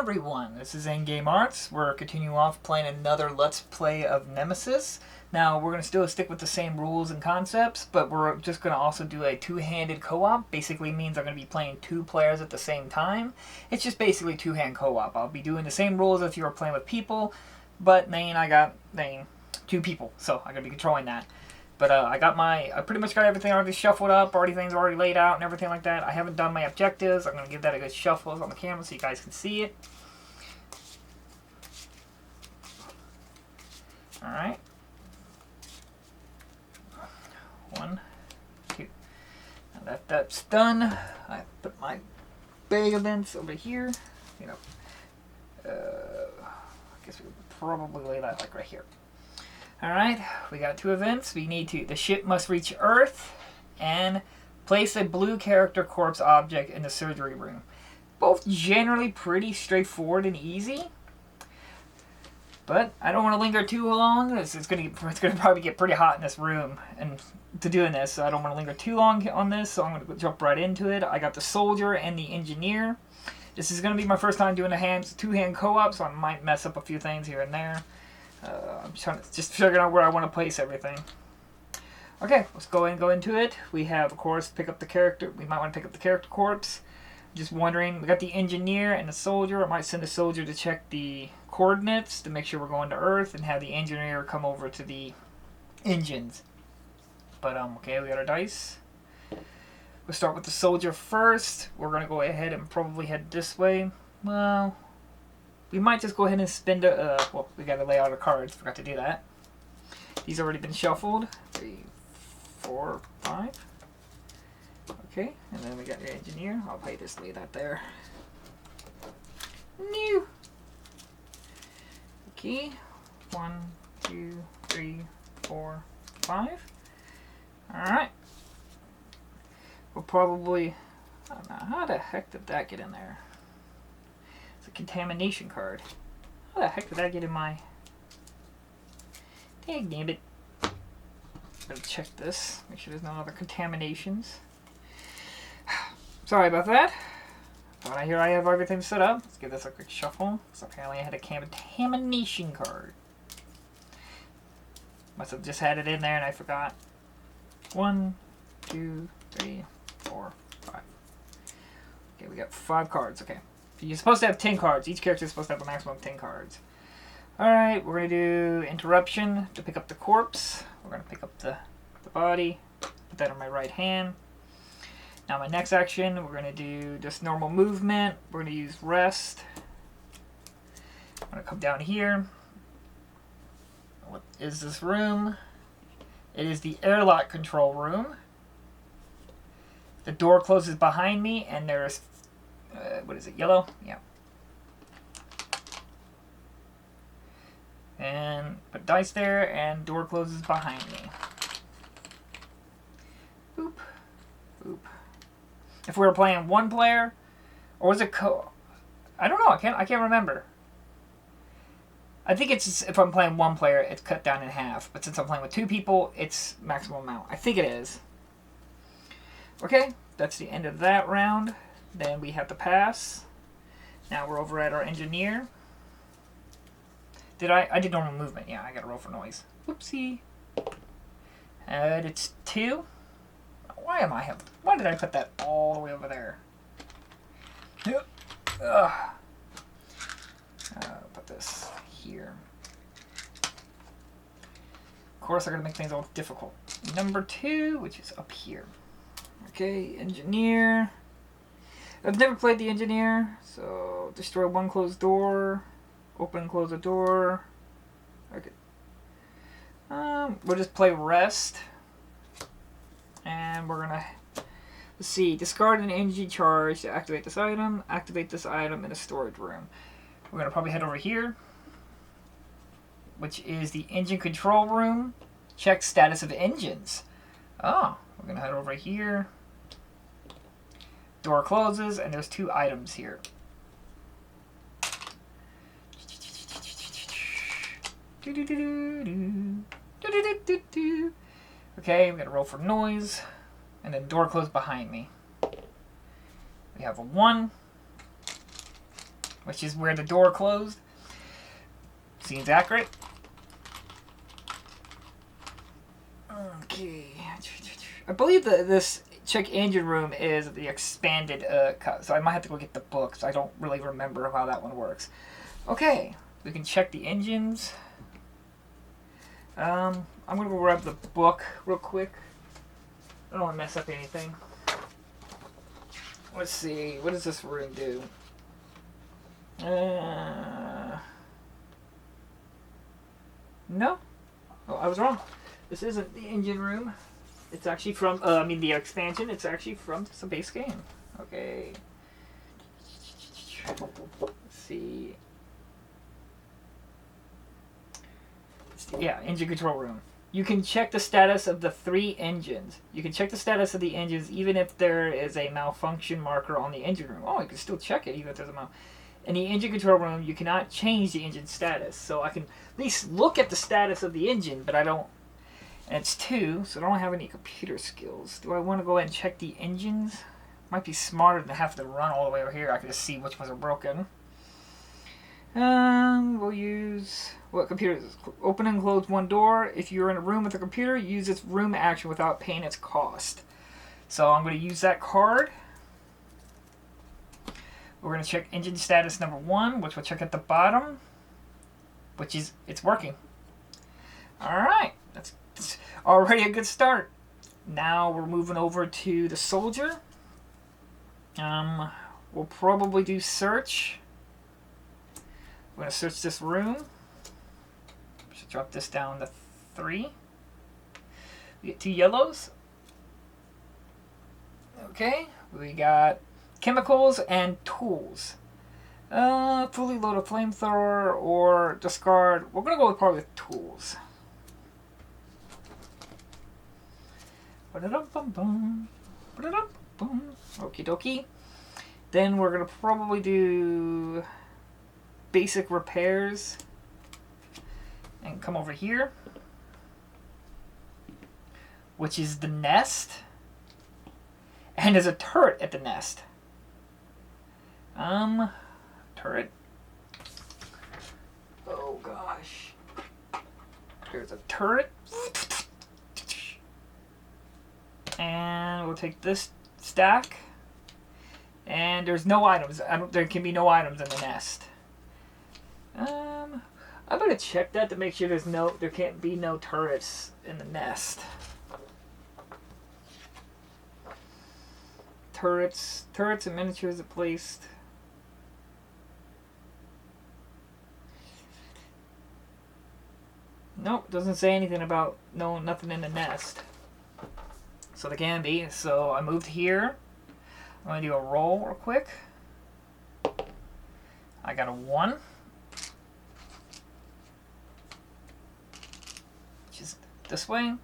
everyone, this is Endgame Arts. We're continuing off playing another Let's Play of Nemesis. Now, we're going to still stick with the same rules and concepts, but we're just going to also do a two-handed co-op. Basically means I'm going to be playing two players at the same time. It's just basically two-hand co-op. I'll be doing the same rules if you were playing with people, but I got two people, so I'm going to be controlling that. But I pretty much got everything already shuffled up, things already laid out and everything like that. I haven't done my objectives. I'm going to give that a good shuffle on the camera so you guys can see it. Alright. 1, 2. Now that's done, I put my bag events over here. I guess we would probably lay that like right here. Alright, we got two events. The ship must reach Earth and place a blue character corpse object in the surgery room. Both generally pretty straightforward and easy. But I don't want to linger too long. It's going to probably get pretty hot in this room and doing this, so I don't want to linger too long on this, so I'm going to jump right into it. I got the soldier and the engineer. This is going to be my first time doing a two-hand co-op, so I might mess up a few things here and there. I'm just figuring out where I want to place everything. Okay, let's go into it. We have, of course, pick up the character. We might want to pick up the character corpse. Just wondering, we got the engineer and the soldier. I might send the soldier to check the coordinates to make sure we're going to Earth, and have the engineer come over to the engines. But okay, we got our dice. We'll start with the soldier first. We're gonna go ahead and probably head this way. Well, we might just go ahead and spin well, we gotta lay out our cards. Forgot to do that. These already been shuffled. 3, 4, 5. Okay, and then we got your engineer. I'll probably just lay that there. New. Okay. 1, 2, 3, 4, 5. Alright. We'll probably... I don't know. How the heck did that get in there? It's a contamination card. How the heck did that get in my... Dang it. Better check this. Make sure there's no other contaminations. Sorry about that. But here I have everything set up. Let's give this a quick shuffle. So apparently I had a contamination card. Must have just had it in there and I forgot. 1, 2, 3, 4, 5. Okay, we got 5 cards. Okay. You're supposed to have 10 cards. Each character is supposed to have a maximum of 10 cards. Alright, we're going to do interruption to pick up the corpse. We're going to pick up the body. Put that in my right hand. Now my next action, we're going to do just normal movement. We're going to use rest. I'm going to come down here. What is this room? It is the airlock control room. The door closes behind me and there's, what is it, yellow? Yeah. And put dice there and door closes behind me. Boop. Boop. If we were playing one player, or was it I don't know. I can't remember. I think it's if I'm playing one player, it's cut down in half. But since I'm playing with 2 people, it's maximum amount. I think it is. Okay, that's the end of that round. Then we have to pass. Now we're over at our engineer. I did normal movement. Yeah, I got to roll for noise. Whoopsie. And it's 2. Why did I put that all the way over there? Put this here. Of course, I'm going to make things all difficult. Number 2, which is up here. Okay, engineer. I've never played the engineer, so destroy 1 closed door. Open and close a door. Okay. We'll just play rest. And we're gonna, let's see, discard an energy charge to activate this item. Activate this item in a storage room. We're gonna probably head over here, which is the engine control room. Check status of engines. Oh, we're gonna head over here. Door closes, and there's 2 items here. Okay, we gotta roll for noise, and then door closed behind me. We have a 1, which is where the door closed. Seems accurate. Okay. I believe that this check engine room is the expanded cut, so I might have to go get the books. I don't really remember how that one works. Okay, we can check the engines. I'm gonna go grab the book real quick. I don't want to mess up anything. Let's see, what does this room do? No. Oh, I was wrong. This isn't the engine room. It's actually from, the expansion. It's actually from the base game. Okay. Let's see. Yeah, engine control room. You can check the status of the 3 engines. You can check the status of the engines even if there is a malfunction marker on the engine room. Oh, you can still check it even if there's a malfunction. In the engine control room, you cannot change the engine status. So I can at least look at the status of the engine, but I don't. And it's 2, so I don't have any computer skills. Do I want to go ahead and check the engines? Might be smarter than have to run all the way over here. I can just see which ones are broken. We'll use... What computer is this? Open and close one door. If you're in a room with a computer, use its room action without paying its cost. So I'm going to use that card. We're going to check engine status number 1, which we'll check at the bottom. Which is, it's working. Alright, that's already a good start. Now we're moving over to the soldier. We'll probably do search. We're going to search this room. Should drop this down to 3. We get 2 yellows. Okay, we got chemicals and tools. Fully load a flamethrower or discard. We're going to go with probably with tools. Okie dokie. Then we're going to probably do basic repairs. And come over here. Which is the nest. And there's a turret at the nest. Turret. Oh gosh. There's a turret. And we'll take this stack. And there's no items. There can be no items in the nest. I'm gonna check that to make sure there can't be no turrets in the nest. Turrets and miniatures are placed. Nope, doesn't say anything about nothing in the nest. So there can be. So I moved here. I'm gonna do a roll real quick. I got a 1. Which is this way.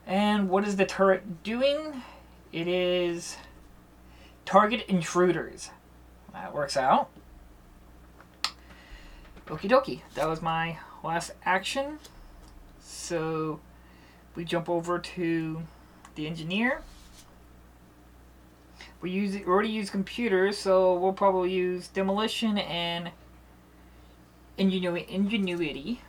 And what is the turret doing? It is target intruders. That works out. Okie dokie. That was my last action. So we jump over to the engineer. We already use computers, so we'll probably use demolition and ingenuity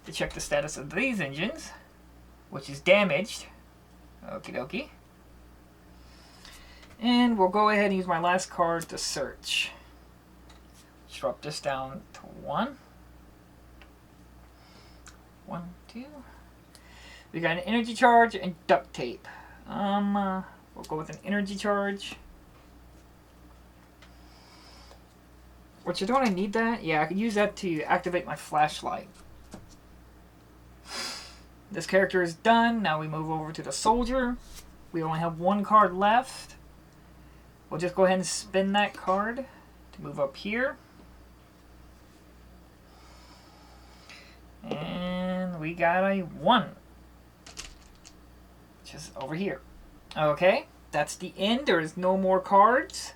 to check the status of these engines, which is damaged. Okie dokie. And we'll go ahead and use my last card to search. Drop this down to 1. 1, 2. We got an energy charge and duct tape. We'll go with an energy charge. Which, don't I need that? Yeah, I could use that to activate my flashlight. This character is done. Now we move over to the soldier. We only have 1 card left. We'll just go ahead and spin that card to move up here. And we got a 1. Just over here. Okay, that's the end. There is no more cards.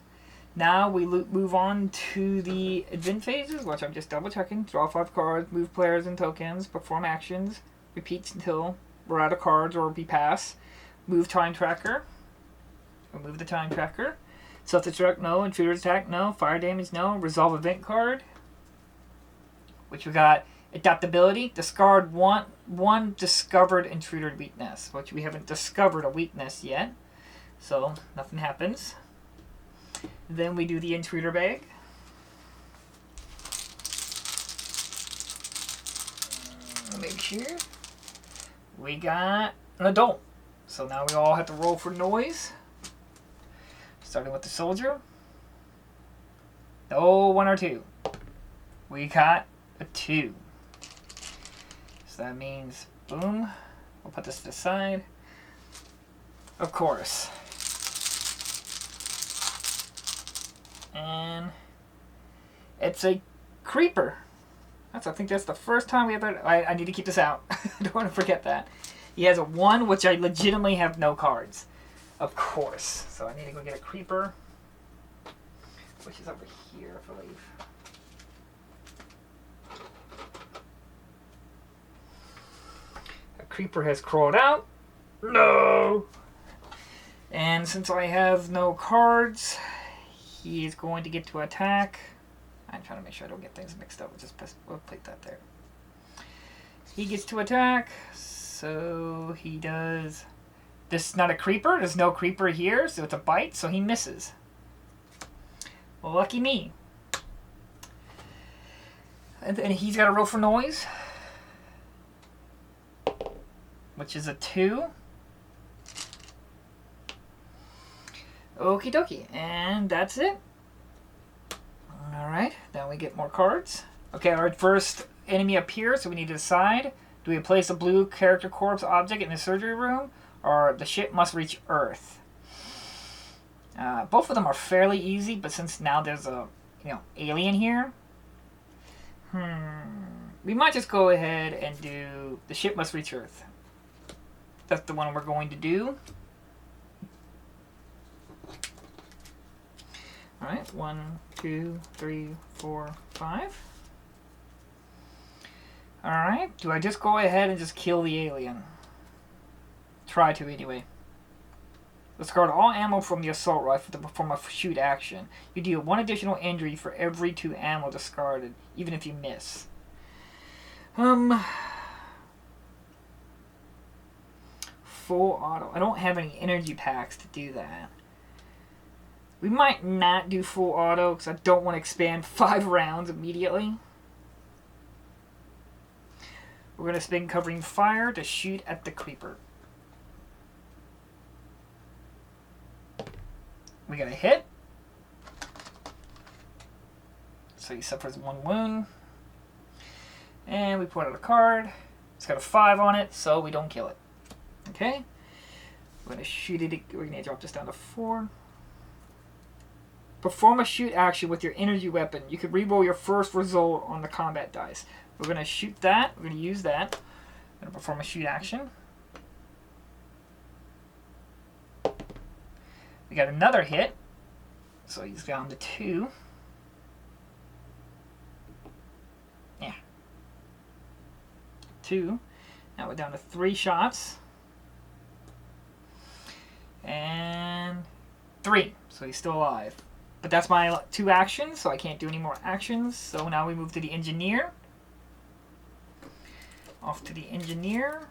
Now we move on to the event phases, which I'm just double checking. Draw 5 cards, move players and tokens, perform actions, repeats until we're out of cards or we pass. Move time tracker. Remove the time tracker. Self-destruct, no. Intruder attack, no. Fire damage, no. Resolve event card, which we got adaptability. Discard one discovered intruder weakness, which we haven't discovered a weakness yet, so nothing happens. Then we do the intruder bag. Make sure we got an adult. So now we all have to roll for noise. Starting with the soldier. Oh, 1 or 2. We got a 2. So that means, boom. We'll put this to the side. Of course. And it's a creeper. I think that's the first time we ever... I need to keep this out. I don't want to forget that. He has a 1, which I legitimately have no cards. Of course. So I need to go get a creeper, which is over here, I believe. A creeper has crawled out. No! And since I have no cards, he is going to get to attack. I'm trying to make sure I don't get things mixed up. We'll place that there. He gets to attack, so he does... This is not a creeper. There's no creeper here, so it's a bite, so he misses. Well, lucky me. And he's got to roll for noise, which is a 2. Okie dokie, and that's it. Alright, now we get more cards. Okay, our first enemy appears, so we need to decide. Do we place a blue character corpse object in the surgery room, or the ship must reach Earth? Both of them are fairly easy, but since now there's a alien here, we might just go ahead and do the ship must reach Earth. That's the one we're going to do. Alright, 1, 2, 3, 4, 5. Alright, do I just go ahead and just kill the alien? Try to, anyway. Discard all ammo from the assault rifle to perform a shoot action. You deal 1 additional injury for every 2 ammo discarded, even if you miss. Full auto. I don't have any energy packs to do that. We might not do full auto because I don't want to expand 5 rounds immediately. We're going to spin covering fire to shoot at the creeper. We got a hit. So he suffers 1 wound. And we put out a card. It's got a 5 on it, so we don't kill it. Okay? We're going to shoot it. We're going to drop this down to 4. Perform a shoot action with your energy weapon. You can reroll your first result on the combat dice. We're going to shoot that. We're going to use that. We're going to perform a shoot action. We got another hit. So he's down to 2. Yeah. 2. Now we're down to 3 shots. And 3. So he's still alive. But that's my 2 actions, so I can't do any more actions. So now we move to the engineer. Off to the engineer.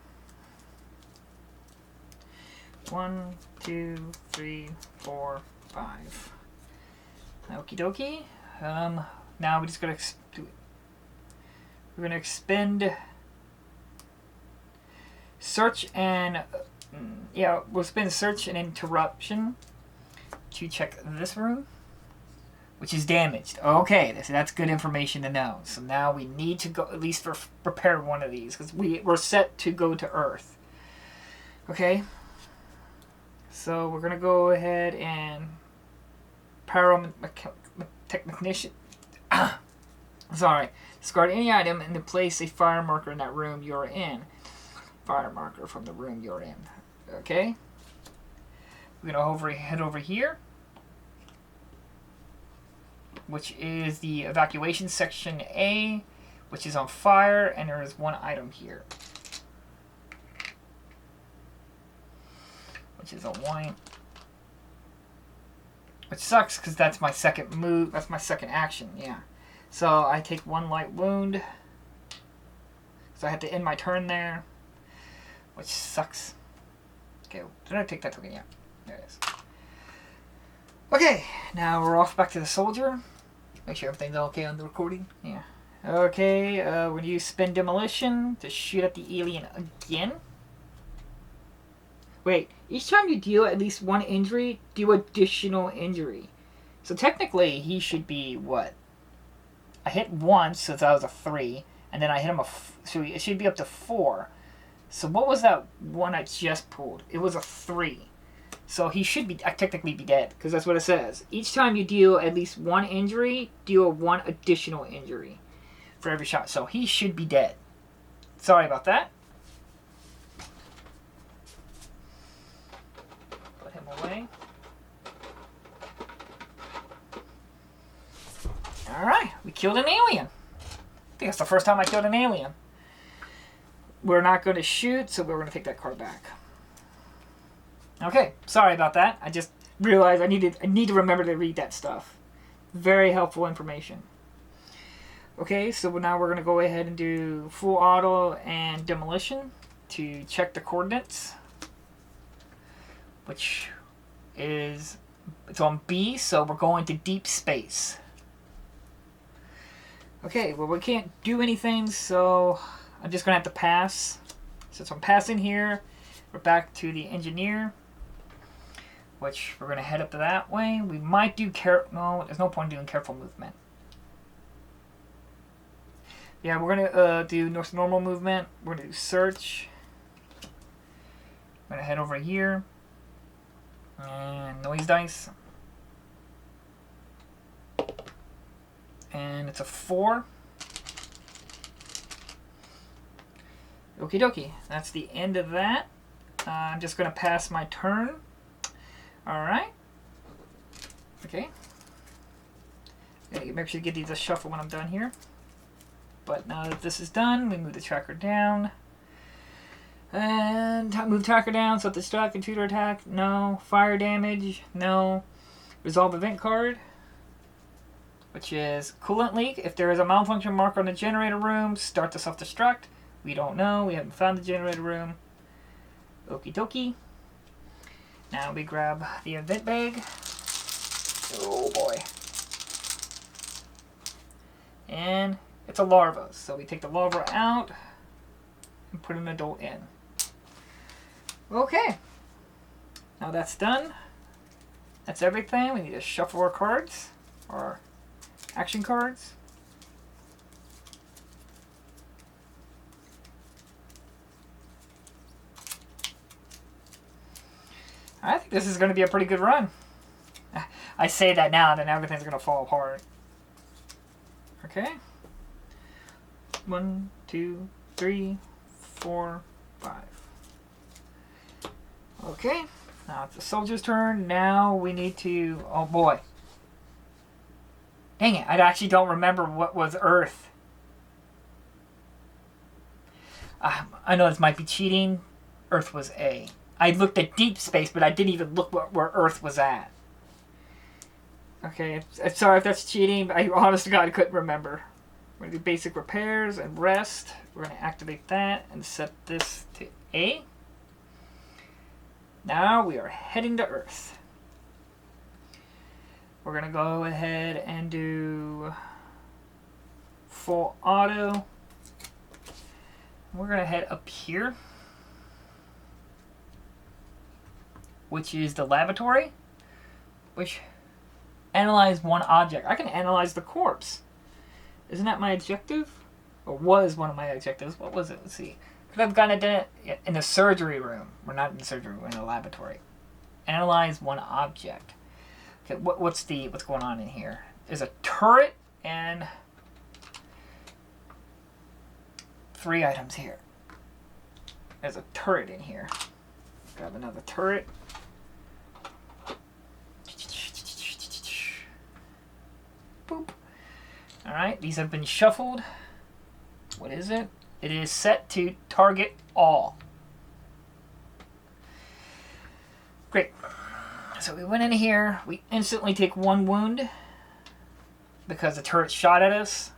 1, 2, 3, 4, 5. Okie dokie. Now we're just gonna expend search and we'll spend search and interruption to check this room, which is damaged. Okay, that's good information to know. So now we need to go at least prepare one of these because we're set to go to Earth. Okay. So we're gonna go ahead and technician. Sorry. Discard any item and then place a fire marker in that room you're in. Fire marker from the room you're in. Okay. We're gonna head over here, which is the evacuation section A, which is on fire, and there is 1 item here, which is a Which sucks because that's my second move. That's my second action. Yeah. So I take 1 light wound. So I have to end my turn there. Which sucks. Okay, did I take that token? Yeah. There it is. Okay, now we're off back to the soldier. Make sure everything's okay on the recording. Yeah. Okay, when you spend demolition to shoot at the alien again. Wait, each time you deal at least 1 injury, do additional injury. So technically, he should be what? I hit once, so that was a 3, and then I hit him so it should be up to 4. So what was that one I just pulled? It was a 3. So he should be technically be dead, because that's what it says. Each time you deal at least 1 injury, deal 1 additional injury for every shot. So he should be dead. Sorry about that. Put him away. Alright, we killed an alien. I think that's the first time I killed an alien. We're not going to shoot, so we're going to take that card back. Okay, sorry about that. I just realized I need to remember to read that stuff. Very helpful information. Okay, so now we're going to go ahead and do full auto and demolition to check the coordinates. Which is, it's on B, so we're going to deep space. Okay, well we can't do anything, so I'm just going to have to pass. Since I'm passing here, we're back to the engineer. Which we're going to head up to that way. We might do no, there's no point in doing careful movement. Yeah, we're going to do normal movement. We're going to do search. I'm going to head over here. And noise dice. And it's a 4. Okie dokie. That's the end of that. I'm just going to pass my turn. Alright. Okay. Make sure you get these a shuffle when I'm done here. But now that this is done, we move the tracker down. And move tracker down, so distract and tutor attack. No. Fire damage. No. Resolve event card. Which is coolant leak. If there is a malfunction marker on the generator room, start the self-destruct. We don't know. We haven't found the generator room. Okie dokie. Now we grab the event bag. Oh boy. And it's a larva. So we take the larva out and put an adult in. Okay. Now that's done. That's everything. We need to shuffle our cards. Our action cards. I think this is going to be a pretty good run. I say that now, then everything's going to fall apart. Okay. 1, 2, 3, 4, 5. Okay. Now it's the soldier's turn. Now we need to... Oh boy. Dang it. I actually don't remember what was Earth. I know this might be cheating. Earth was A. I looked at deep space, but I didn't even look where Earth was at. Okay, sorry if that's cheating, but I honest to God I couldn't remember. We're going to do basic repairs and rest. We're going to activate that and set this to A. Now we are heading to Earth. We're going to go ahead and do full auto. We're going to head up here, which is the laboratory, which analyze 1 object. I can analyze the corpse. Isn't that my objective? Or was one of my objectives. What was it? Let's see. Could have gotten it in the surgery room. We're not in the surgery room, we're in the laboratory. Analyze 1 object. Okay, what's going on in here? There's a turret and 3 items here. There's a turret in here. Grab another turret. Boop. Alright, these have been shuffled. What is it? It is set to target all. Great. So we went in here. We instantly take 1 wound because the turret shot at us.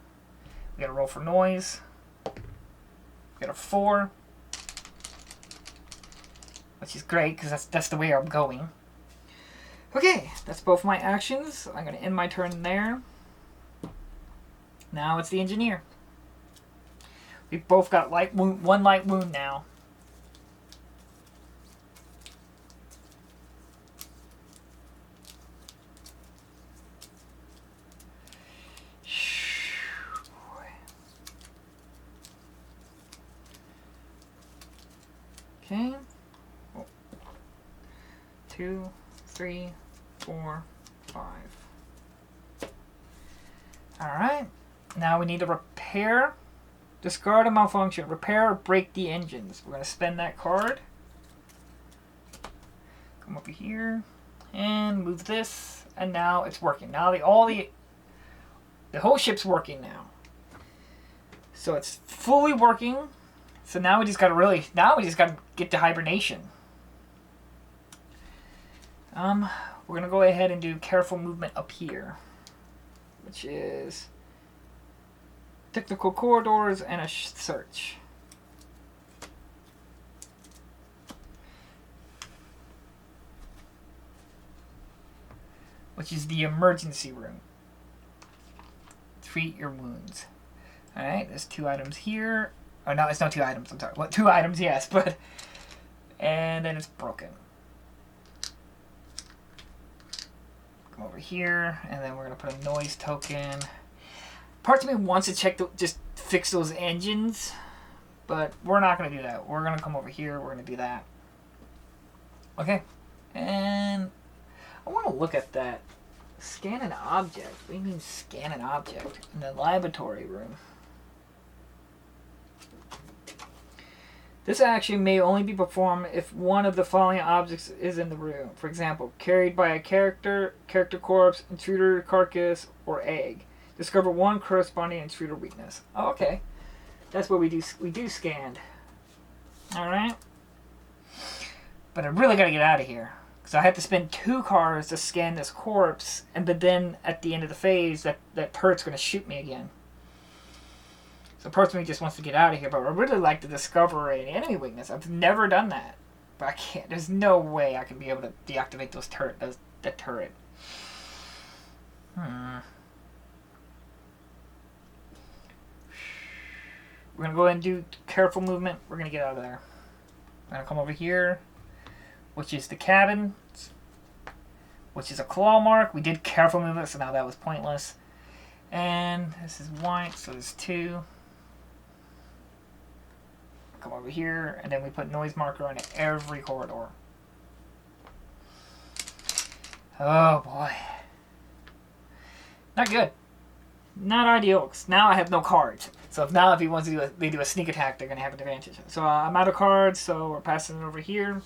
We gotta roll for noise. We got a 4, which is great because that's the way I'm going. Okay, that's both my actions. I'm gonna end my turn there. Now it's the engineer. We both got light wound, 1 light wound now. Okay. 2, 3, 4, 5. Alright. Now we need to repair. Discard a malfunction. Repair or break the engines. We're going to spend that card. Come over here. And move this. And now it's working. Now the whole ship's working now. So it's fully working. So now we just got to get to hibernation. We're going to go ahead and do careful movement up here, which is technical corridors and a search. Which is the emergency room. Treat your wounds. Alright, there's 2 items here. Oh, no, it's not 2 items. I'm sorry. Well, 2 items, yes, but... And then it's broken. Come over here, and then we're going to put a noise token. Part of me wants to check, just fix those engines, but we're not going to do that. We're going to come over here. We're going to do that. Okay. And I want to look at that. Scan an object. What do you mean scan an object? In the laboratory room. This action may only be performed if one of the following objects is in the room. For example, carried by a character corpse, intruder carcass, or egg. Discover 1 corresponding intruder weakness. Oh, okay. That's what we do scanned. Alright. But I really gotta get out of here. Because I have to spend 2 cards to scan this corpse, but then at the end of the phase, that turret's gonna shoot me again. So part of me just wants to get out of here, but I really like to discover an enemy weakness. I've never done that. But I can't. There's no way I can be able to deactivate that turret. We're going to go ahead and do careful movement. We're going to get out of there. I'm going to come over here, which is the cabin, which is a claw mark. We did careful movement, so now that was pointless. And this is white, so there's 2. Come over here, and then we put noise marker on every corridor. Oh boy. Not good. Not ideal, because now I have no cards. So if he wants to do a sneak attack, they're going to have an advantage. So I'm out of cards, so we're passing it over here.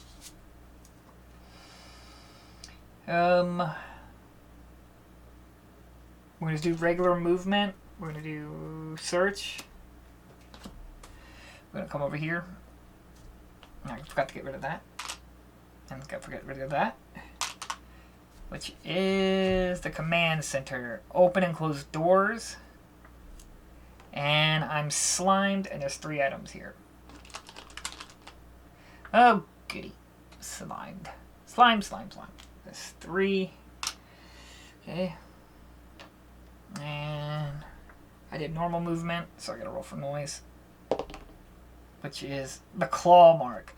We're going to do regular movement. We're going to do search. We're going to come over here. I forgot to get rid of that. And got to get rid of that. Which is the command center. Open and close doors. And I'm slimed, and there's 3 items here. Oh, goody. Slimed. Slime. There's 3. Okay. And I did normal movement, so I gotta roll for noise. Which is the claw mark.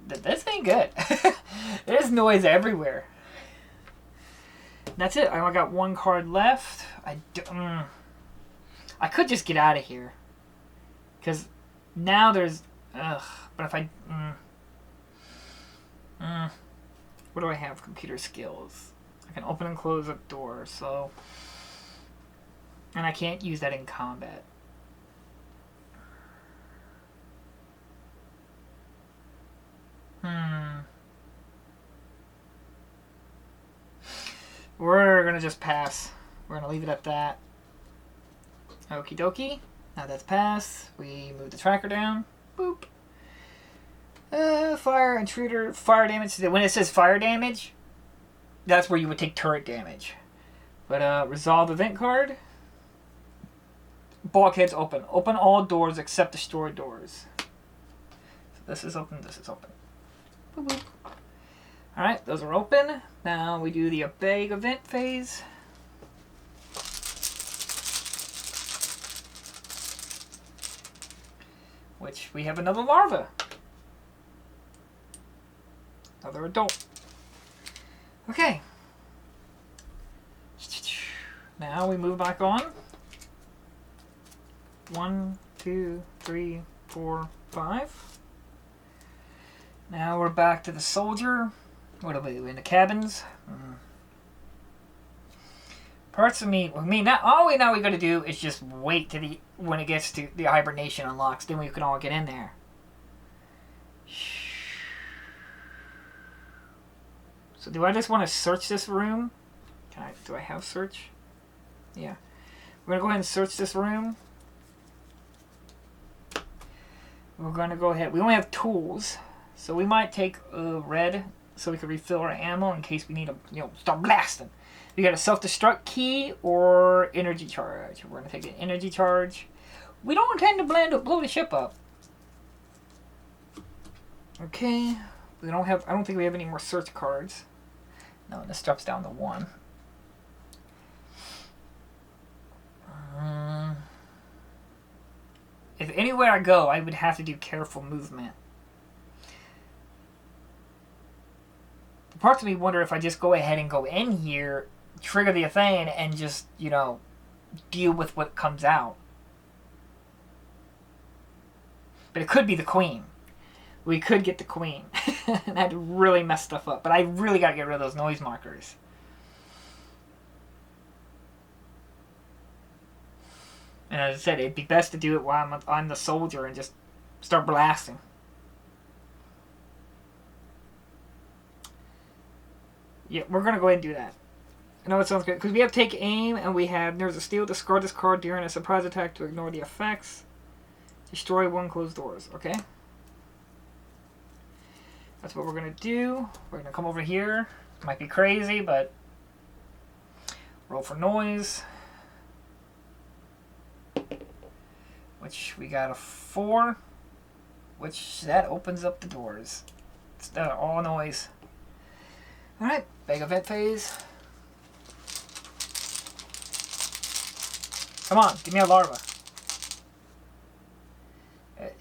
This ain't good. There's noise everywhere. That's it. I only got 1 card left. I could just get out of here. Because now there's... But if I... What do I have? Computer skills. I can open and close a door, so... And I can't use that in combat. We're gonna just pass. We're gonna leave it at that. Okie dokie. Now that's passed. We move the tracker down. Boop. Fire, intruder, fire damage. When it says fire damage, that's where you would take turret damage. But resolve event card. Bulkheads open. Open all doors except destroyed doors. So this is open, this is open. Boop, boop. Alright, those are open. Now we do the big event phase. Which we have another larva. Another adult. Okay. Now we move back on. 1, 2, 3, 4, 5. Now we're back to the soldier. What are we in the cabins? Parts of me. All we got to do is just wait to when it gets to the hibernation unlocks. Then we can all get in there. So do I just want to search this room? Do I have search? Yeah. We're going to go ahead and search this room. We're going to go ahead. We only have tools. So we might take red so we can refill our ammo in case we need to, start blasting. We got a self-destruct key or energy charge. We're going to take an energy charge. We don't intend to blow the ship up. Okay. I don't think we have any more search cards. No, this drops down to 1. If anywhere I go, I would have to do careful movement. The parts of me wonder if I just go ahead and go in here, trigger the thing, and just, deal with what comes out. But it could be the queen. We could get the queen. And that'd really mess stuff up. But I really got to get rid of those noise markers. And as I said, it'd be best to do it while I'm on the soldier and just start blasting. Yeah, we're going to go ahead and do that. I know it sounds good. Because we have take aim and we have there's a steal. Discard this card during a surprise attack to ignore the effects. Destroy 1 closed doors. Okay? That's what we're going to do. We're going to come over here. Might be crazy, but roll for noise. Which we got a 4. Which that opens up the doors. It's all noise. Alright, big event phase. Come on, give me a larva.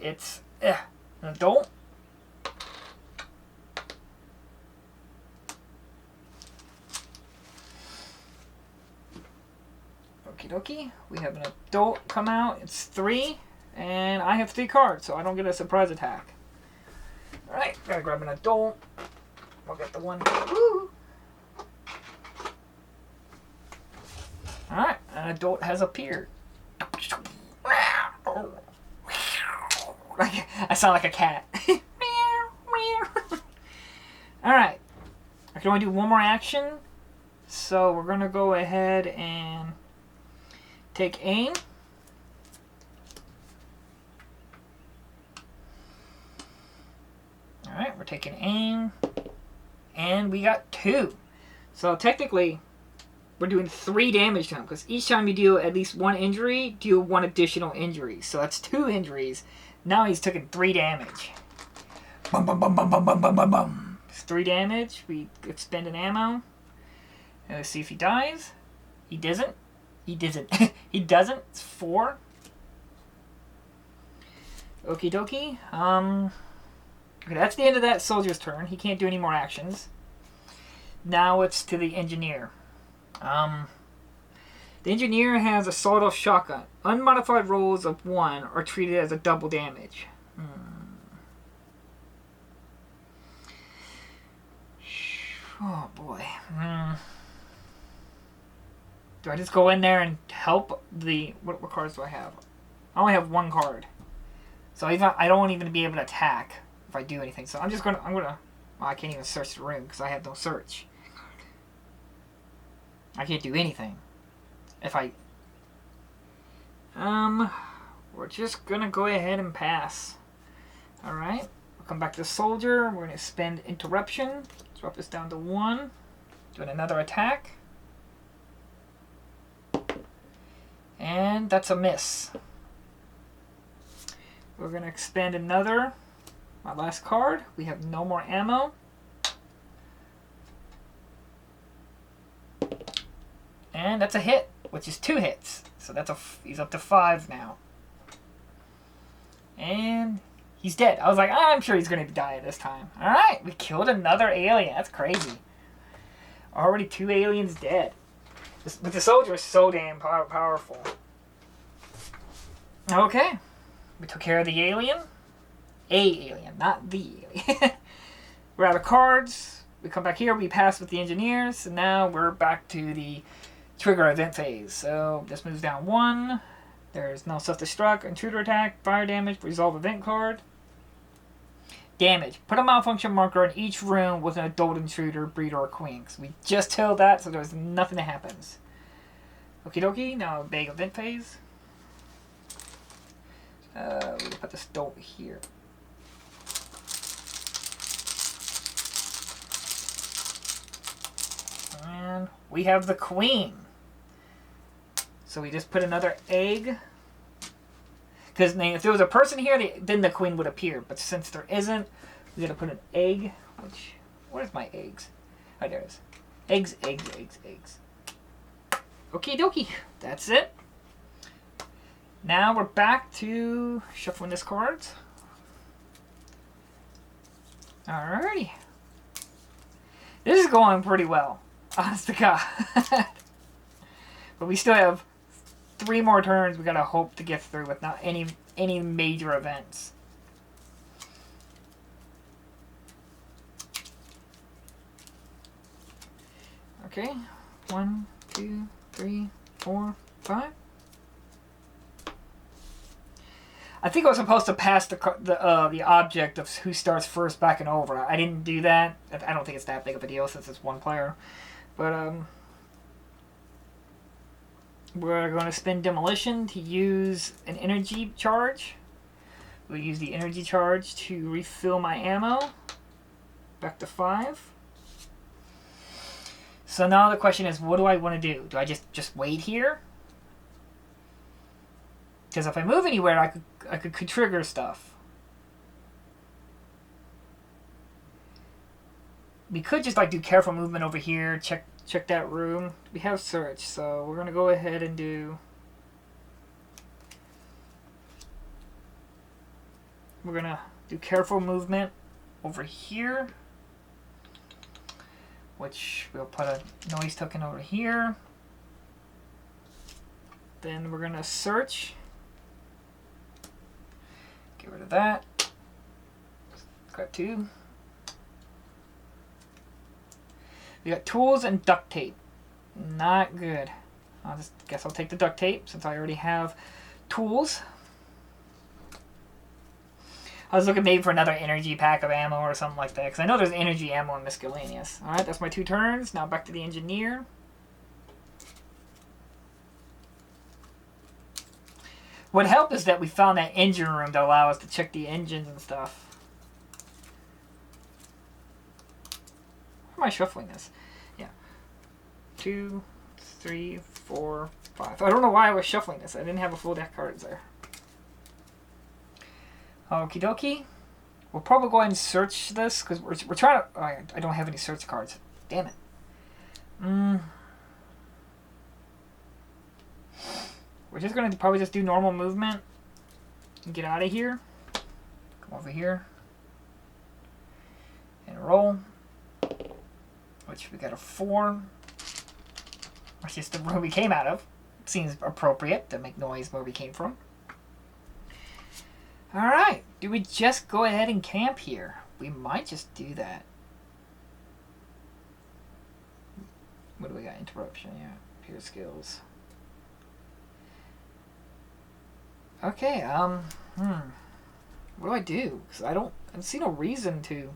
It's an adult. Okie dokie. We have an adult come out. It's 3. And I have 3 cards, so I don't get a surprise attack. Alright, gotta grab an adult. We'll get the one. Woo! Alright, an adult has appeared. I sound like a cat. Alright. I can only do 1 more action. So we're going to go ahead and take aim. Alright, we're taking aim. And we got 2. So technically, we're doing 3 damage to him. Because each time you deal at least 1 injury, deal 1 additional injury. So that's 2 injuries. Now he's taking 3 damage. Bum, bum, bum, bum, bum, bum, bum, bum, bum. It's 3 damage. We expend an ammo. And let's see if he dies. He doesn't. He doesn't. He doesn't. It's 4. Okie dokie. Okay, that's the end of that soldier's turn. He can't do any more actions. Now it's to the engineer. The engineer has a sawed-off shotgun. Unmodified rolls of 1 are treated as a double damage. Oh boy. Do I just go in there and help the... What cards do I have? I only have 1 card. So I don't even be able to attack if I do anything. So I'm gonna... Well, I can't even search the room because I have no search. I can't do anything. If I... we're just gonna go ahead and pass. Alright, we'll come back to the soldier. We're gonna spend interruption. Drop this down to 1. Doing another attack. And that's a miss. We're gonna expend another. My last card. We have no more ammo. And that's a hit, which is 2 hits. So that's he's up to 5 now. And he's dead. I was like, I'm sure he's going to die this time. Alright, we killed another alien. That's crazy. Already 2 aliens dead. But the soldier is so damn powerful. Okay. We took care of the alien. A alien, not the alien. We're out of cards. We come back here. We pass with the engineers. And now we're back to the trigger event phase. So this moves down 1. There's no self-destruct, intruder attack, fire damage, resolve event card. Damage. Put a malfunction marker in each room with an adult intruder, breeder, or queen. So we just killed that, so there's nothing that happens. Okie dokie, now big event phase. We'll put this adult here. And we have the queen. So we just put another egg. Because if there was a person here, then the queen would appear. But since there isn't, we gotta put an egg. Where's my eggs? Oh, there it is. Eggs, eggs, eggs, eggs. Okie dokie. That's it. Now we're back to shuffling this cards. Alrighty. This is going pretty well. Honest to God. But we still have 3 more turns we gotta hope to get through with not any major events. Okay. 1, 2, 3, 4, 5. I think I was supposed to pass the object of who starts first back and over. I didn't do that. I don't think it's that big of a deal since it's 1 player. But we're going to spend demolition to use an energy charge. We'll use the energy charge to refill my ammo. Back to 5. So now the question is, what do I want to do? Do I just wait here? Because if I move anywhere, I could trigger stuff. We could just like do careful movement over here, check that room. We have search, so we're gonna go ahead and do. We're gonna do careful movement over here, which we'll put a noise token over here. Then we're gonna search. Get rid of that. Got 2. We got tools and duct tape. Not good. Guess I'll take the duct tape since I already have tools. I was looking maybe for another energy pack of ammo or something like that because I know there's energy ammo in miscellaneous. Alright, that's my 2 turns. Now back to the engineer. What helped is that we found that engine room to allow us to check the engines and stuff. Why am I shuffling this? Yeah. 2, 3, 4, 5. I don't know why I was shuffling this. I didn't have a full deck of cards there. Okie dokie. We'll probably go ahead and search this because we're trying to. Oh, I don't have any search cards. Damn it. We're just gonna probably just do normal movement and get out of here. Come over here and roll. Which we got a 4. Which is the room we came out of. Seems appropriate to make noise where we came from. Alright, do we just go ahead and camp here? We might just do that. What do we got? Interruption, yeah. Peer skills. Okay, what do I do? Because I see no reason to.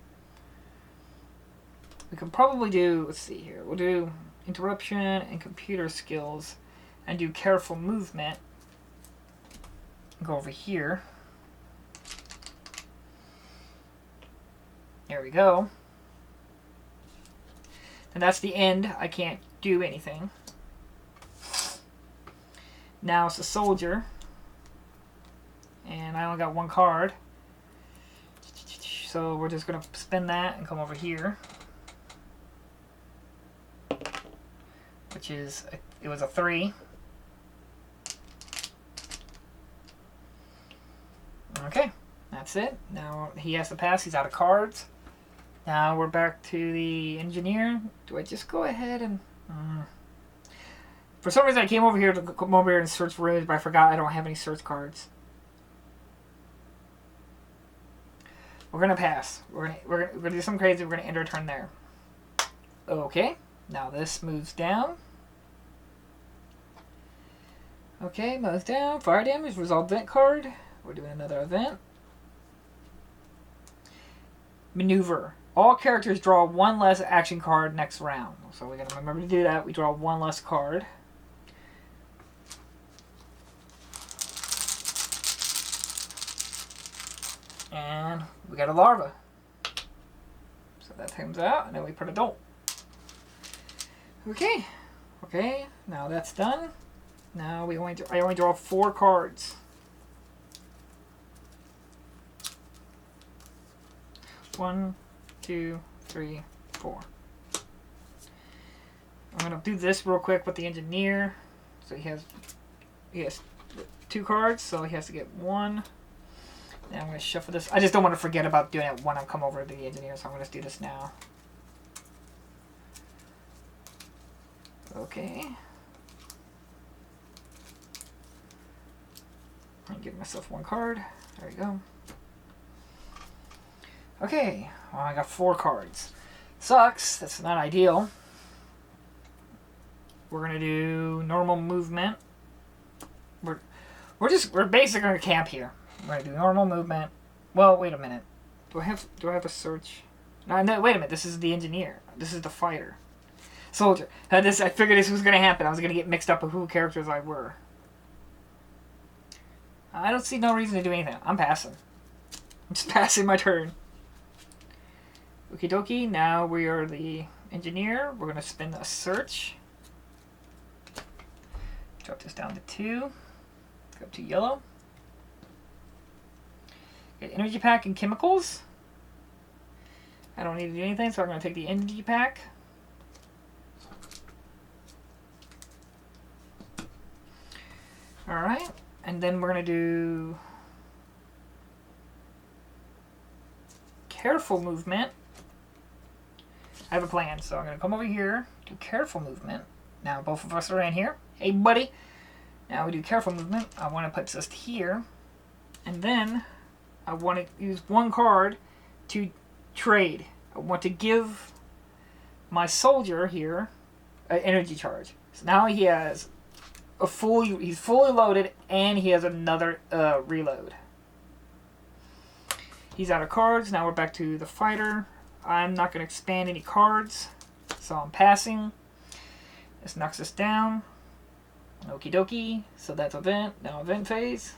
We can probably do, let's see here, we'll do interruption and computer skills and do careful movement. Go over here. There we go. And that's the end. I can't do anything. Now it's a soldier. And I only got one card. So we're just going to spin that and come over here. Which is, it was a 3. Okay, that's it. Now he has to pass. He's out of cards. Now we're back to the engineer. Do I just go ahead and... For some reason I came over here to come over here and search for rooms, but I forgot I don't have any search cards. We're gonna pass. We're gonna do something crazy. We're gonna end our turn there. Okay. Now this moves down. Okay, moves down. Fire damage. Resolve event card. We're doing another event. Maneuver. All characters draw one less action card next round. So we gotta remember to do that. We draw one less card. And we got a larva. So that comes out, and then we put a dolt. Okay. Okay, now that's done. Now I only draw 4 cards. 1, 2, 3, 4. I'm gonna do this real quick with the engineer. So he has 2 cards, so he has to get 1. Now I'm gonna shuffle this. I just don't want to forget about doing it when I come over to the engineer, so I'm gonna do this now. Okay. I'm give myself 1 card. There we go. Okay, well, I got 4 cards. Sucks. That's not ideal. We're gonna do normal movement. We're basically gonna camp here. We're gonna do normal movement. Well, wait a minute. Do I have a search? No, wait a minute. This is the engineer. This is the fighter. Soldier. I figured this was gonna happen. I was gonna get mixed up with who characters I were. I don't see no reason to do anything. I'm passing. I'm just passing my turn. Okie dokie, now we are the engineer. We're going to spin a search. Drop this down to 2. Go up to yellow. Get energy pack and chemicals. I don't need to do anything, so I'm going to take the energy pack. Alright, and then we're going to do careful movement. I have a plan, so I'm going to come over here, do careful movement. Now both of us are in here. Hey, buddy. Now we do careful movement. I want to put this here. And then I want to use 1 card to trade. I want to give my soldier here an energy charge. So now he has he's fully loaded, and he has another reload. He's out of cards. Now we're back to the fighter. I'm not going to expand any cards, so I'm passing. This knocks us down. Okie dokie. So that's event. Now event phase.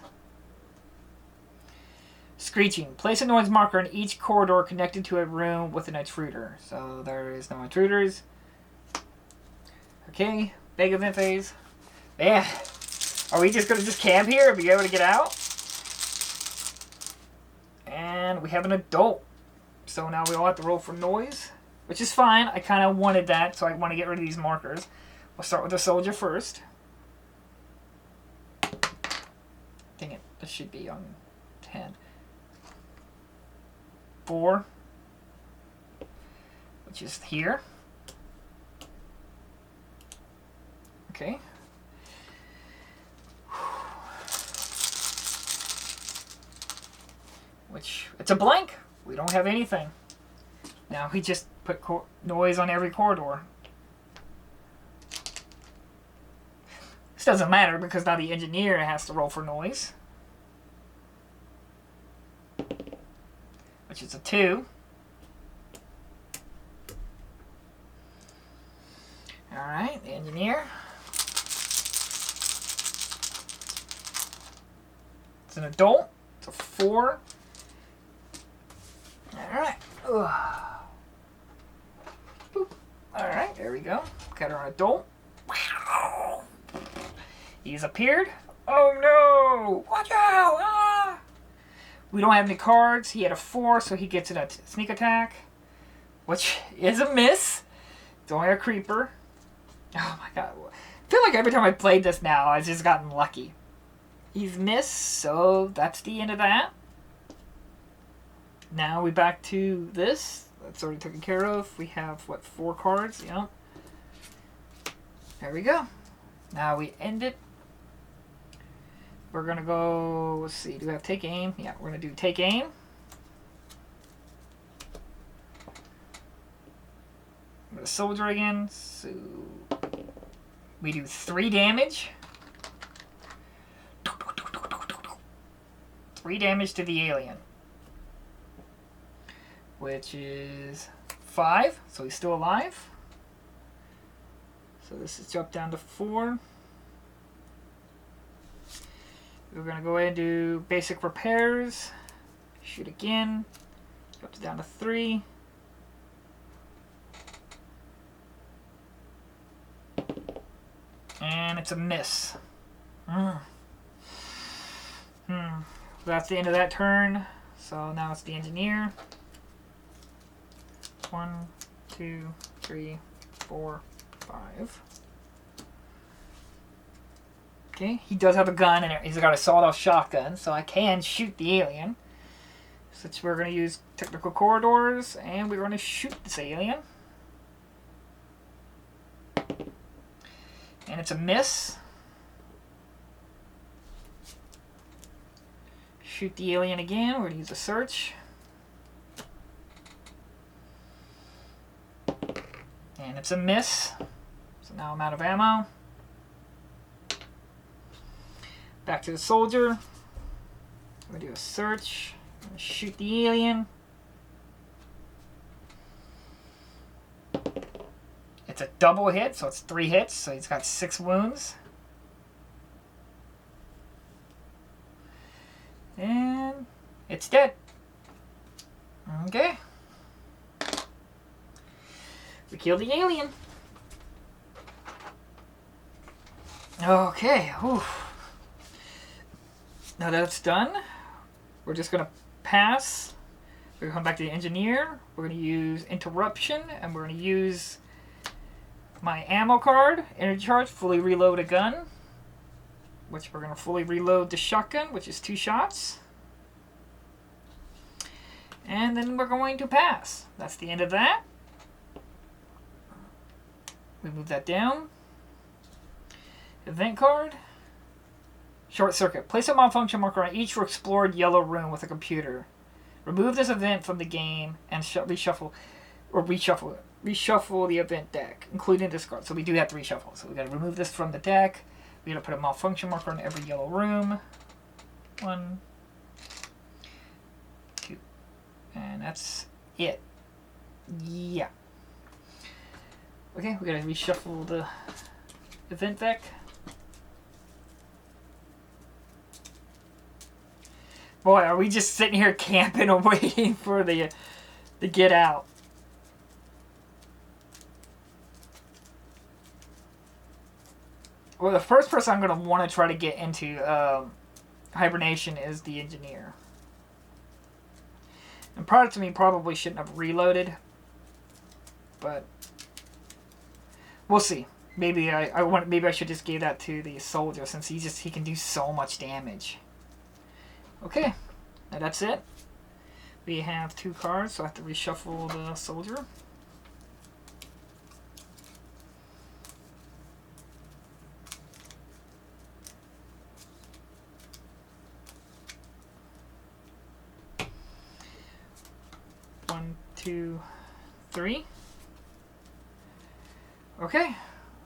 Screeching. Place a noise marker in each corridor connected to a room with an intruder. So there is no intruders. Okay. Big event phase. Man. Are we just going to just camp here and be able to get out? And we have an adult. So now we all have to roll for noise, which is fine. I kind of wanted that, so I want to get rid of these markers. We'll start with the soldier first. Dang it. This should be on 10. 4. Which is here. Okay. Which, it's a blank. We don't have anything. Now we just put noise on every corridor. This doesn't matter because now the engineer has to roll for noise. Which is a 2. Alright, the engineer. It's an adult. It's a 4. Alright. Alright, there we go. Got our adult. He's appeared. Oh no! Watch out! Ah! We don't have any cards. He had a 4, so he gets a sneak attack, which is a miss. It's only a creeper. Oh my god. I feel like every time I played this now, I've just gotten lucky. He's missed, so that's the end of that. Now we back to this. That's already taken care of. We have, what, 4 cards? Yeah. There we go. Now we end it. We're going to go, let's see, do we have take aim? Yeah, we're going to do take aim. I'm going to soldier again. So we do 3 damage. 3 damage to the alien. Which is 5, so he's still alive. So this is dropped down to 4. We're going to go ahead and do basic repairs. Shoot again. Drops it down to 3. And it's a miss. That's the end of that turn. So now it's the engineer. 1, 2, 3, 4, 5. Okay, he does have a gun and he's got a sawed-off shotgun, so I can shoot the alien. Since we're going to use technical corridors, and we're going to shoot this alien. And it's a miss. Shoot the alien again. We're going to use a search. And it's a miss. So now I'm out of ammo. Back to the soldier. I'm going to do a search. I'm going to shoot the alien. It's a double hit, so it's 3 hits. So he's got 6 wounds. And it's dead. Okay. We killed the alien. Okay. Whew. Now that it's done, we're just going to pass. We're going to come back to the engineer. We're going to use interruption, and we're going to use my ammo card, energy charge, fully reload a gun, which we're going to fully reload the shotgun, which is 2 shots. And then we're going to pass. That's the end of that. We move that down. Event card. Short circuit. Place a malfunction marker on each explored yellow room with a computer. Remove this event from the game and reshuffle the event deck, including discard. So we do have to reshuffle. So we got to remove this from the deck. We got to put a malfunction marker on every yellow room. 1, 2, and that's it. Yeah. Okay, we got to reshuffle the event deck. Boy, are we just sitting here camping and waiting for the get out. Well, the first person I'm going to want to try to get into hibernation is the engineer. And prior to me, probably shouldn't have reloaded. But we'll see. Maybe I should just give that to the soldier since he can do so much damage. Okay, now that's it. We have 2 cards, so I have to reshuffle the soldier. One, 2, 3. Okay,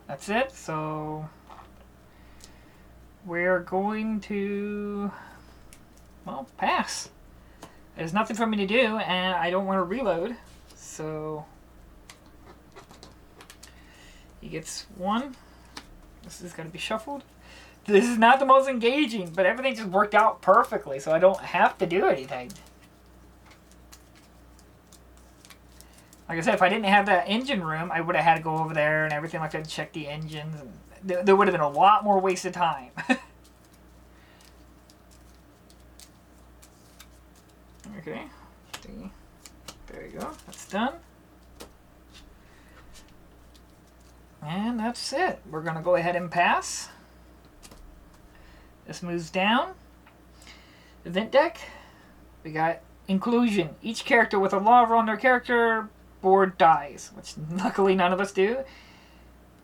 that's it. So we're going to, well, pass. There's nothing for me to do, and I don't want to reload. So he gets 1. This is going to be shuffled. This is not the most engaging, but everything just worked out perfectly, so I don't have to do anything. Like I said, if I didn't have that engine room, I would have had to go over there and everything like that and check the engines. And there would have been a lot more wasted time. Okay. There you go. That's done. And that's it. We're going to go ahead and pass. This moves down. Event deck. We got inclusion. Each character with a lava on their character board dies, which luckily none of us do.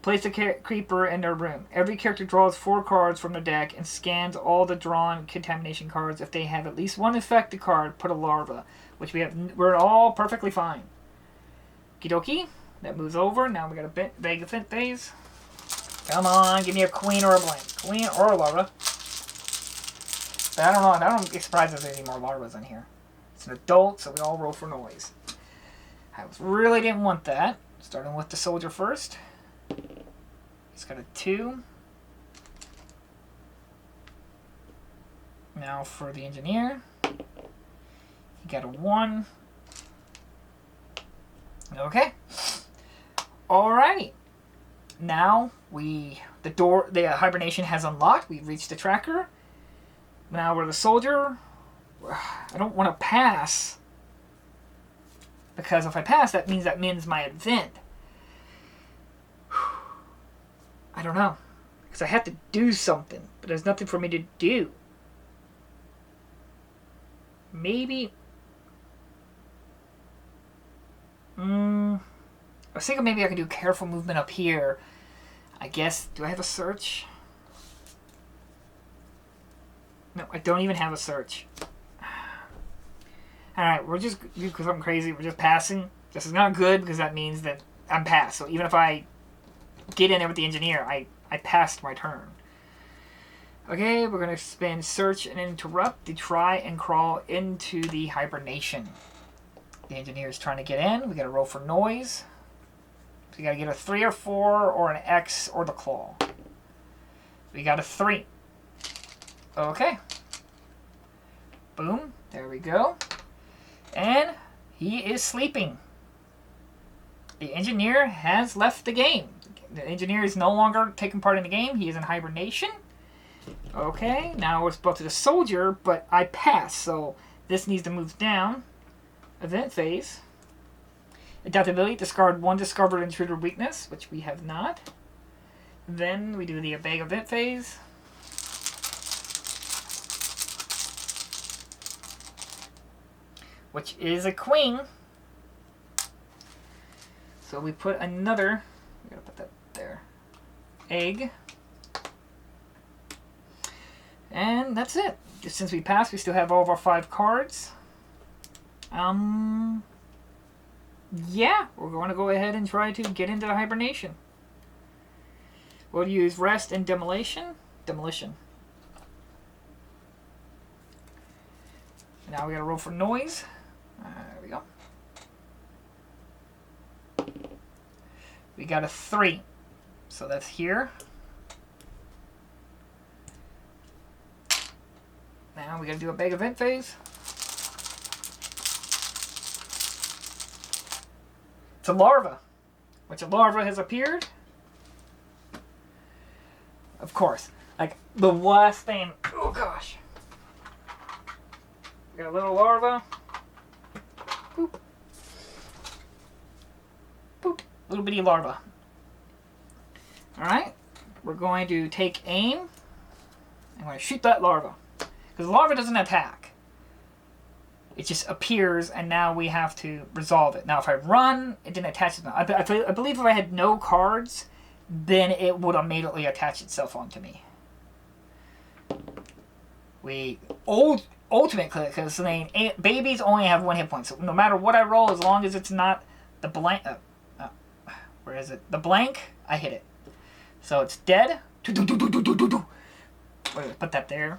Place a creeper in their room. Every character draws 4 cards from their deck and scans all the drawn contamination cards. If they have at least one infected card, put a larva, which we have. We're all perfectly fine. Okie dokie. That moves over. Now we got a bag of vent phase. Come on, give me a queen or a blank. Queen or a larva. But I don't know. I don't get surprised if there's any more larvas in here. It's an adult, so we all roll for noise. I really didn't want that. Starting with the soldier first. He's got a 2. Now for the engineer. He got a 1. Okay. Alrighty. Now the hibernation has unlocked. We've reached the tracker. Now we're the soldier. I don't want to pass. Because if I pass, that means that ends my event. I don't know. Because I have to do something. But there's nothing for me to do. Maybe. I was thinking maybe I can do careful movement up here. I guess. Do I have a search? No, I don't even have a search. Alright, we're just doing something crazy. We're just passing. This is not good because that means that I'm passed. So even if I get in there with the engineer, I passed my turn. Okay, we're going to spend search and interrupt to try and crawl into the hibernation. The engineer is trying to get in. We got to roll for noise. So you got to get a 3 or 4 or an X or the claw. We got a 3. Okay. Boom. There we go. And he is sleeping. The engineer has left the game. The engineer is no longer taking part in the game. He is in hibernation. Okay, now we're supposed to the soldier, but I passed, so this needs to move down. Event phase. Adaptability, discard 1 discovered intruder weakness, which we have not. Then we do the bag event phase. Which is a queen. So we put another, we gotta put that there, egg. And that's it. Just since we passed, we still have all of our 5 cards. Yeah, we're going to go ahead and try to get into the hibernation. We'll use rest and demolition. Demolition. Now we gotta roll for noise. There we go. We got a 3. So that's here. Now we gotta do a big event phase. It's a larva. Which a larva has appeared. Of course. Like the last thing. Oh gosh. We got a little larva. Boop. Boop. Little bitty larva. Alright. We're going to take aim. I'm going to shoot that larva. Because the larva doesn't attack. It just appears and now we have to resolve it. Now if I run, it didn't attach it. I believe if I had no cards, then it would immediately attach itself onto me. Ultimate click, because babies only have 1 hit point. So no matter what I roll, as long as it's not the blank, where is it? The blank, I hit it. So it's dead. Put that there.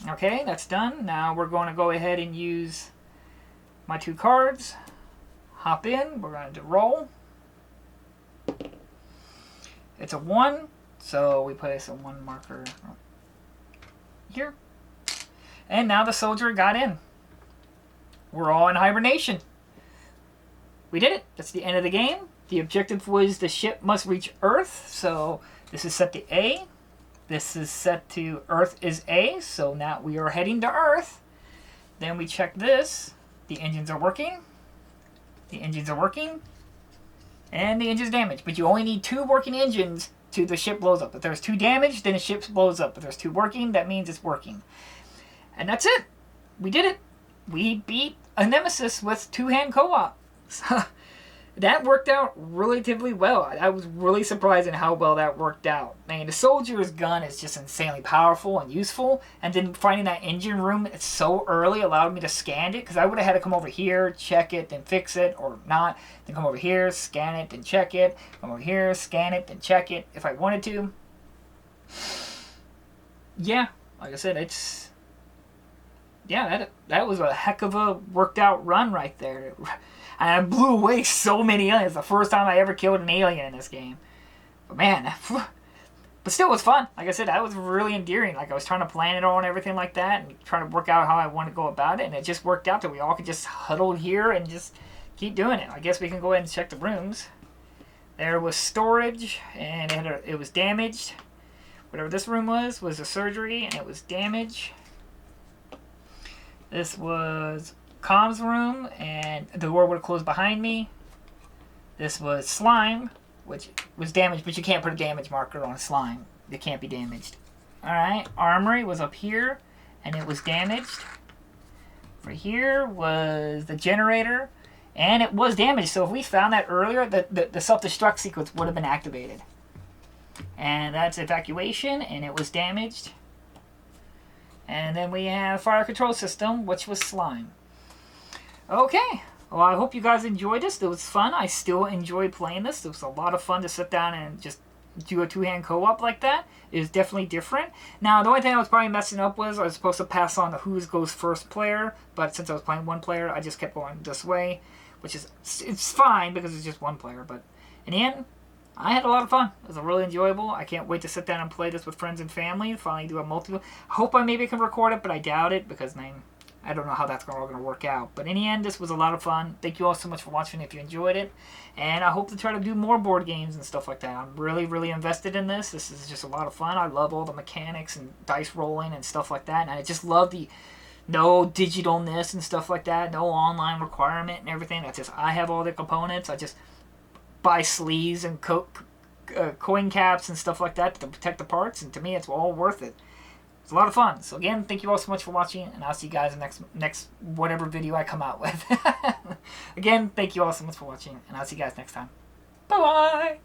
Okay, that's done. Now we're going to go ahead and use my 2 cards. Hop in. We're going to roll. It's a 1, so we place a 1 marker. here. And now the soldier got in. We're all in hibernation. We did it. That's the end of the game. The objective was the ship must reach Earth. So this is set to A. This is set to Earth is A. So now we are heading to Earth. Then we check this. The engines are working. The engines are working. And the engine's damaged. But you only need 2 working engines till the ship blows up. If there's 2 damaged, then the ship blows up. If there's 2 working, that means it's working. And that's it. We did it. We beat a Nemesis with 2-hand co-op. That worked out relatively well. I was really surprised at how well that worked out. I mean, the soldier's gun is just insanely powerful and useful. And then finding that engine room so early allowed me to scan it. Because I would have had to come over here, check it, then fix it, or not. Then come over here, scan it, then check it. Come over here, scan it, then check it if I wanted to. Yeah, like I said, it's... Yeah, that was a heck of a worked out run right there. And I blew away so many aliens. The first time I ever killed an alien in this game. But man, but still it was fun. Like I said, that was really endearing. Like I was trying to plan it all and everything like that. And trying to work out how I want to go about it. And it just worked out that we all could just huddle here and just keep doing it. I guess we can go ahead and check the rooms. There was storage. And it was damaged. Whatever this room was a surgery. And it was damaged. This was comms room, and the door would have closed behind me. This was slime, which was damaged, but you can't put a damage marker on slime. It can't be damaged. Alright, armory was up here, and it was damaged. For here was the generator, and it was damaged. So if we found that earlier, the self-destruct sequence would have been activated. And that's evacuation, and it was damaged. And then we have fire control system, which was slime. Okay, well I hope you guys enjoyed this. It was fun. I still enjoy playing this. It was a lot of fun to sit down and just do a 2-hand co-op like that. It was definitely different. Now the only thing I was probably messing up was I was supposed to pass on the who's goes first player, but since I was playing 1 player, I just kept going this way, which is it's fine because it's just 1 player. But in the end, I had a lot of fun. It was really enjoyable. I can't wait to sit down and play this with friends and family. Finally do a multiple. Hope I maybe can record it, but I doubt it because I don't know how that's all going to work out. But in the end, this was a lot of fun. Thank you all so much for watching if you enjoyed it. And I hope to try to do more board games and stuff like that. I'm really, really invested in this. This is just a lot of fun. I love all the mechanics and dice rolling and stuff like that. And I just love the no digitalness and stuff like that. No online requirement and everything. That's just, I have all the components. I just buy sleeves and coin caps and stuff like that to protect the parts. And to me, it's all worth it. It's a lot of fun. So again, thank you all so much for watching, and I'll see you guys in next whatever video I come out with. Again, thank you all so much for watching, and I'll see you guys next time. Bye-bye!